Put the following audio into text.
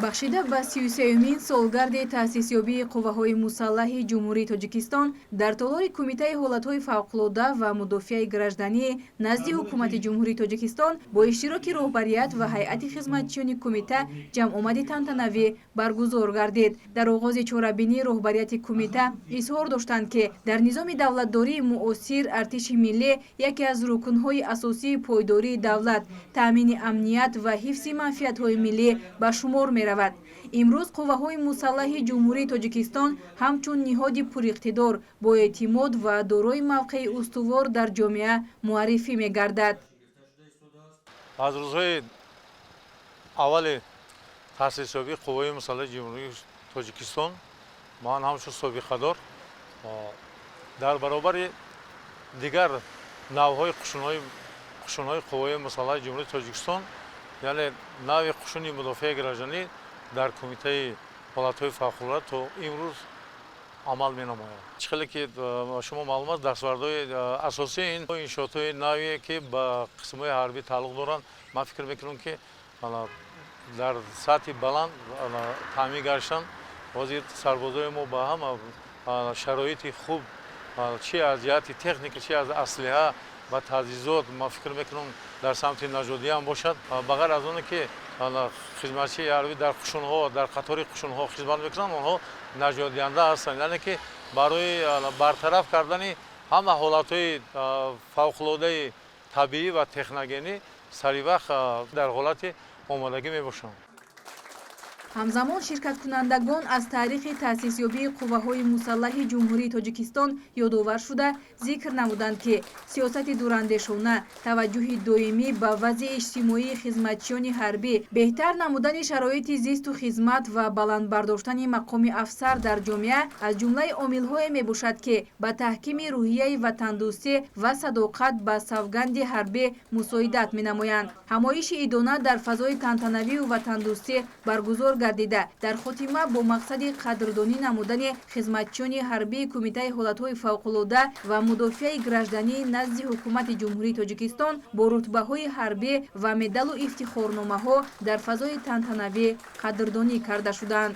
бахшида ба 33-юмин солгарди таъсисёбии қувваҳои мусаллаҳи ҷумҳурии Тоҷикистон дар толори Кумитаи ҳолатҳои фавқулодда ва мудофиаи гражданӣ назди ҳукумати ҷумҳурии Тоҷикистон бо иштироки роҳбарият ва ҳайати хизматчиёни кумита ҷамъомади тантанавӣ баргузор гардид. Дар оғози чорабинӣ роҳбарияти кумита изҳор доштанд, ки дар низоми давлатдории муосир артиши миллӣ яке аз рукнҳои асосии пойдории давлат, таъмини амният ва ҳифзи манфиатҳои миллӣ ба шумор меравад. имрӯз қувваҳои мусаллаҳи ҷумҳурии Тоҷикистон ҳамчун ниҳоди пуриқтидор, боэътимод ва дорои мавқеи устувор дар ҷомеа муаррифӣ мегардад. аз рӯзҳои аввали таъсисёбии қувваҳои мусаллаҳи ҷумҳурии Тоҷикистон ман ҳамчун собиқадор дар баробари дигар навъҳои қушунҳои қувваҳои мусаллаҳи ҷумҳурии Тоҷикистон, яъне навъи қушуни мудофиаи гражданӣ дар Кумитаи ҳолатҳои фавқулодда то имрӯз амал менамояд. чӣ хеле ки шумо маълум аст, дастбардҳои асосии ин иншоотҳои навъе ки ба қисмҳои ҳарбӣ тааллуқ доранд, ман фикр мекунам, ки дар сатҳи баланд таъмин гаштанд. ҳозир сарбозои мо ба ҳама шароити хуб, чӣ аз ҷиҳати техника, чӣ аз аслиҳа ва таъзизот, ман фикр мекунам дар самти наҷодиҳа ҳам бошад. ба ғайр аз оне ки хизматчии ҳарбӣ дар қушунҳо, дар қатори қушунҳо хизмат мекунанд, онҳо наҷотдиҳанда ҳастанд, яъне ки барои бартараф кардани ҳама ҳолатҳои фавқулоддаи табиӣ ва техногенӣ саривақт дар ҳолати омодагӣ мебошанд. ҳамзамон ширкаткунандагон аз таърихи таъсисёбии қувваҳои мусаллаҳи ҷумҳурии Тоҷикистон ёдовар шуда зикр намуданд, ки сиёсати дурандешона, таваҷҷӯҳи доимӣ ба вазъи иҷтимоии хизматчиёни ҳарбӣ, беҳтар намудани шароити зисту хизмат ва баландбардоштани мақоми афсар дар ҷомеа аз ҷумлаи омилҳое мебошад, ки ба таҳкими рӯҳияи ватандӯстӣ ва садоқат ба савганди ҳарбӣ мусоидат менамоянд. ҳамоиши идона дар фазои тантанавию ватандӯстӣ баргузор гардида, дар хотима бо мақсади қадрдонӣ намудани хизматчиёни ҳарбии Кумитаи ҳолатҳои фавқулодда ва мудофиаи гражданӣ назди ҳукумати ҷумҳурии Тоҷикистон бо рутбаҳои ҳарбӣ ва медалу ифтихорномаҳо дар фазои тантанавӣ қадрдонӣ карда шуданд.